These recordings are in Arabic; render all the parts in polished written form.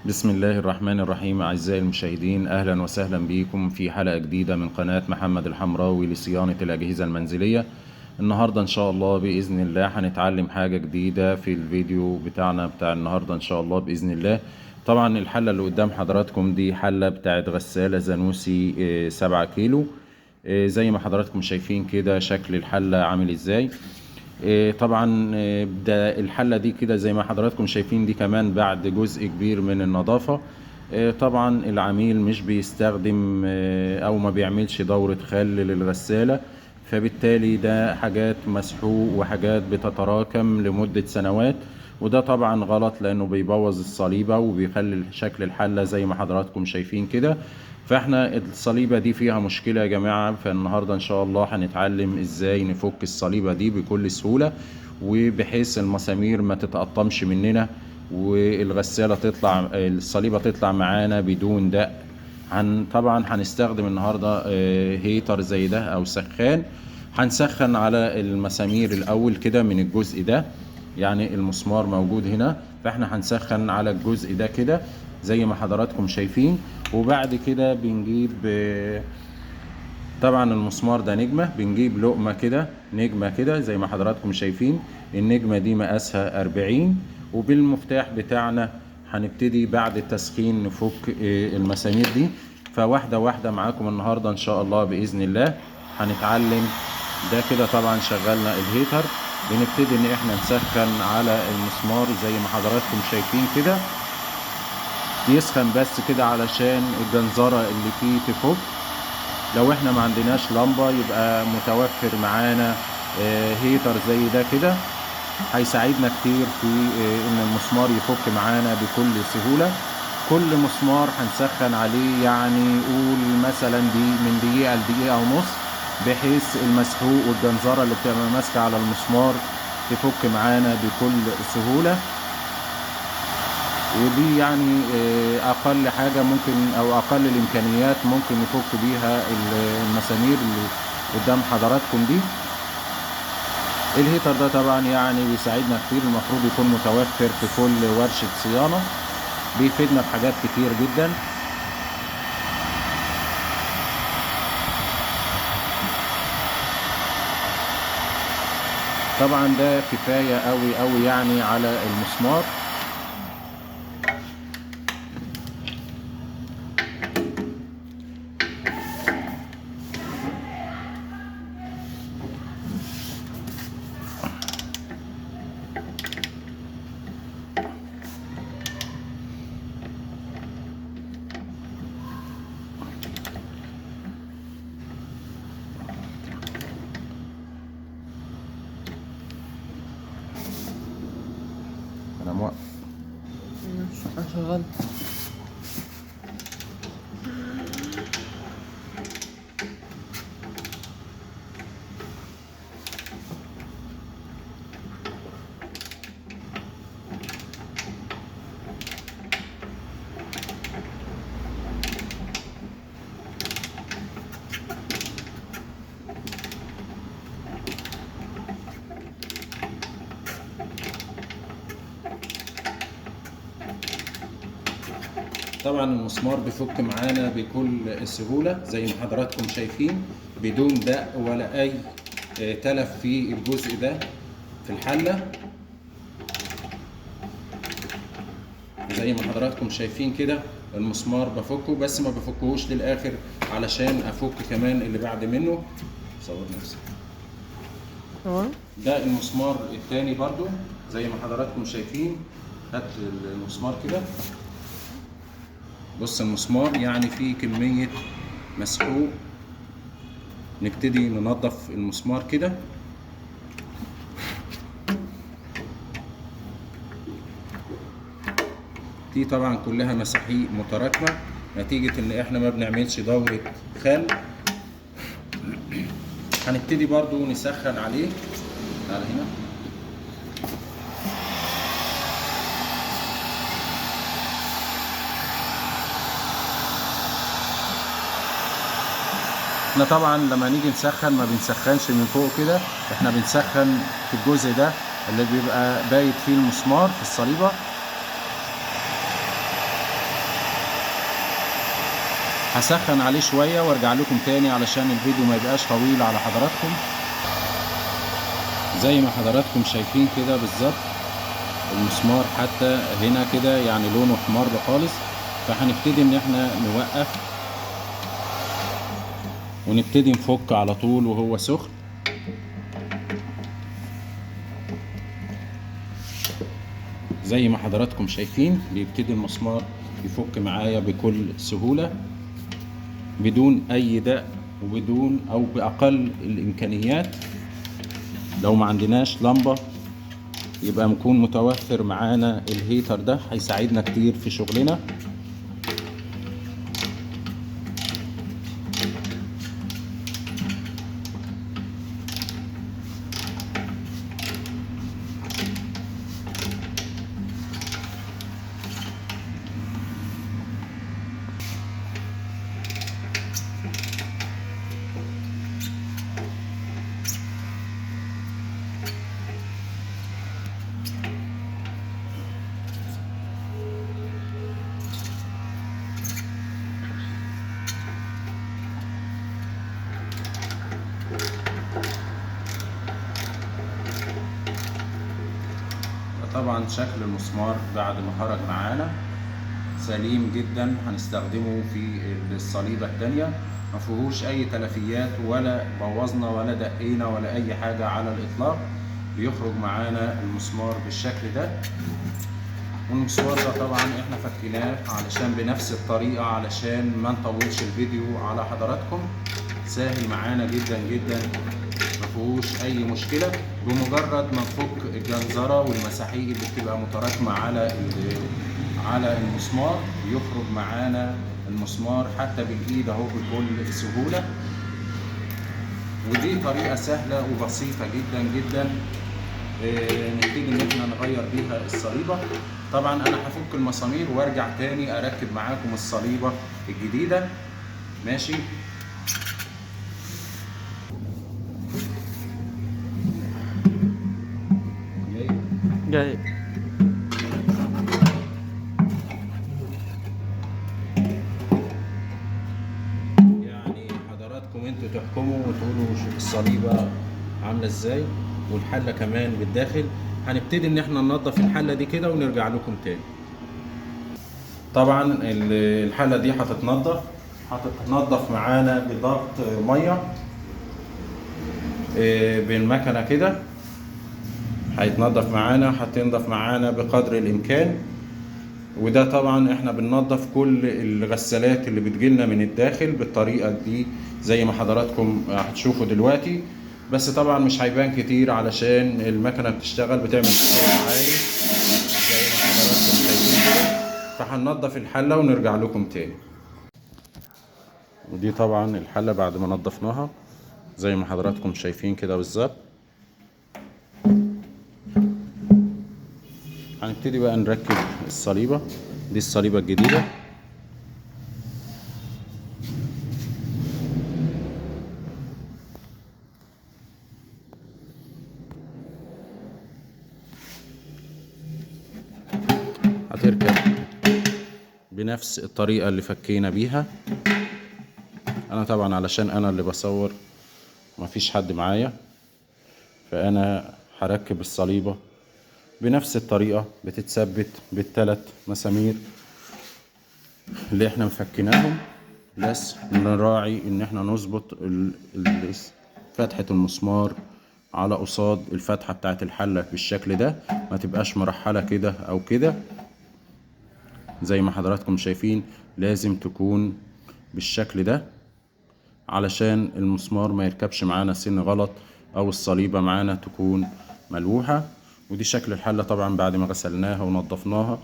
بسم الله الرحمن الرحيم. أعزائي المشاهدين، أهلا وسهلا بكم في حلقة جديدة من قناة محمد الحمراوي لصيانة الأجهزة المنزلية. النهاردة إن شاء الله بإذن الله هنتعلم حاجة جديدة في الفيديو بتاعنا بتاع النهاردة إن شاء الله بإذن الله. طبعا الحلة اللي قدام حضراتكم دي حلة بتاعت غسالة زانوسي 7 كيلو. زي ما حضراتكم شايفين كده شكل الحلة عامل إزاي. طبعا ده الحلة دي كده زي ما حضراتكم شايفين دي كمان بعد جزء كبير من النظافة. طبعا العميل مش بيستخدم او ما بيعملش دورة خل للغسالة، فبالتالي ده حاجات مسحوق وحاجات بتتراكم لمدة سنوات، وده طبعا غلط لانه بيبوظ الصليبة وبيخلي شكل الحلة زي ما حضراتكم شايفين كده. فاحنا الصليبة دي فيها مشكلة يا جماعة، فالنهاردة ان شاء الله هنتعلم ازاي نفك الصليبة دي بكل سهولة، وبحيث المسامير ما تتقطمش مننا والغسالة تطلع الصليبة تطلع معانا بدون دق. طبعا هنستخدم النهاردة هيتر زي ده او سخان. هنسخن على المسامير الاول كده من الجزء ده، يعني المسمار موجود هنا، فاحنا هنسخن على الجزء ده كده زي ما حضراتكم شايفين. وبعد كده بنجيب طبعا المسمار ده نجمة، بنجيب لقمة كده نجمة كده زي ما حضراتكم شايفين. النجمة دي مقاسها 40، وبالمفتاح بتاعنا هنبتدي بعد التسخين نفك المسامير دي. فواحدة واحدة معاكم النهاردة ان شاء الله بإذن الله هنتعلم. ده كده طبعا شغلنا الهيتر، بنبتدي ان احنا نسخن على المسمار زي ما حضراتكم شايفين كده. يسخن بس كده علشان الجنزرة اللي فيه تفك. لو احنا ما عندناش لمبة يبقى متوفر معانا هيتر زي ده كده، هيساعدنا كتير في ان المسمار يفك معانا بكل سهولة. كل مسمار هنسخن عليه يعني قول مثلا دي من دقيقة لدقيقة ونص، بحيث المسحوق والجنزرة اللي بتبقى ماسكة على المسمار تفك معانا بكل سهولة. ودي يعني اقل حاجة ممكن او اقل الامكانيات ممكن نفك بيها المسامير اللي قدام حضراتكم دي. الهيتر ده طبعا يعني بيساعدنا كتير، المفروض يكون متوفر في كل ورشة صيانة، بيفيدنا في حاجات كتير جدا. طبعا ده كفاية قوي قوي يعني على المسمار. انا موقف. شغال. طبعا المسمار بيفك معانا بكل سهولة زي ما حضراتكم شايفين، بدون دق ولا اي تلف في الجزء ده في الحلة. زي ما حضراتكم شايفين كده المسمار بفكه، بس ما بفكهوش للاخر علشان افك كمان اللي بعد منه. صور نفسك. ده المسمار التاني برضو زي ما حضراتكم شايفين. هات المسمار كده، بص المسمار يعني فيه كمية مسحوق. نبتدي ننظف المسمار كده. دي طبعا كلها مساحيق متراكمة نتيجة ان احنا ما بنعملش دورة خل. هنبتدي برضو نسخن عليه. تعال هنا. احنا طبعا لما نيجي نسخن ما بنسخنش من فوق كده، احنا بنسخن في الجزء ده اللي بيبقى بايت فيه المسمار في الصليبة. هسخن عليه شوية وارجع لكم تاني علشان الفيديو ما يبقاش طويل على حضراتكم. زي ما حضراتكم شايفين كده بالظبط المسمار حتى هنا كده يعني لونه احمر خالص. فهنبتدي ان احنا نوقف ونبتدي نفك على طول وهو سخن. زي ما حضراتكم شايفين بيبتدي المسمار يفك معايا بكل سهولة بدون اي دق وبدون او باقل الامكانيات. لو ما عندناش لمبة يبقى نكون متوفر معانا الهيتر ده، هيساعدنا كتير في شغلنا. طبعا شكل المسمار بعد ما خرج معانا سليم جدا، هنستخدمه في الصليبة التانية. ما فيهوش اي تلفيات ولا بوظنا ولا دقينا ولا اي حاجة على الاطلاق. بيخرج معانا المسمار بالشكل ده. والمسمار ده طبعا احنا فكيناه علشان بنفس الطريقة علشان ما نطولش الفيديو على حضراتكم. سهل معانا جدا جدا، مفيهوش اي مشكلة. بمجرد ما نفك الجنزرة والمساحيق اللي بتبقى متراكمة على المسمار يخرج معانا المسمار حتى بالايد اهو بكل سهولة. ودي طريقة سهلة وبسيطة جدا جدا نبتدي ان احنا نغير بيها الصليبة. طبعا انا هفك المسامير وارجع تاني اركب معاكم الصليبة الجديدة. ماشي. جاي. يعني حضراتكم انتوا تحكموا وتقولوا شوف الصليبة عاملة ازاي والحلة كمان بالداخل. هنبتدي ان احنا ننضف الحلة دي كده ونرجع لكم تاني. طبعا الحلة دي هتتنضف معانا بضغط مية بالمكنة كده. هيتنضف معانا، هتنضف معانا بقدر الامكان. وده طبعا احنا بننضف كل الغسالات اللي بتجيلنا من الداخل بالطريقة دي زي ما حضراتكم هتشوفوا دلوقتي. بس طبعا مش هيبان كتير علشان المكنة بتشتغل بتعمل صوت عالي زي ما حضراتكم شايفين كده. فهننضف الحلة ونرجع لكم تاني. ودي طبعا الحلة بعد ما نضفناها زي ما حضراتكم شايفين كده بالظبط. هنبتدي بقى نركب الصليبة دي، الصليبة الجديدة. هتركب بنفس الطريقة اللي فكينا بيها. انا طبعا علشان انا اللي بصور مفيش حد معايا، فانا هركب الصليبة بنفس الطريقة. بتتثبت بالثلاث مسامير اللي احنا مفكناهم، بس نراعي ان احنا نظبط فتحة المسمار على قصاد الفتحة بتاعت الحلة بالشكل ده، ما تبقاش مرحلة كده او كده. زي ما حضراتكم شايفين لازم تكون بالشكل ده علشان المسمار ما يركبش معانا سن غلط او الصليبة معانا تكون ملوحة. ودي شكل الحلة طبعا بعد ما غسلناها ونضفناها،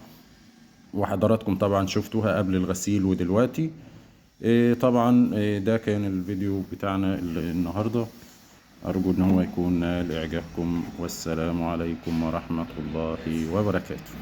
وحضراتكم طبعا شفتوها قبل الغسيل ودلوقتي. طبعا ده كان الفيديو بتاعنا النهاردة. أرجو إن هو يكون نال إعجابكم، والسلام عليكم ورحمة الله وبركاته.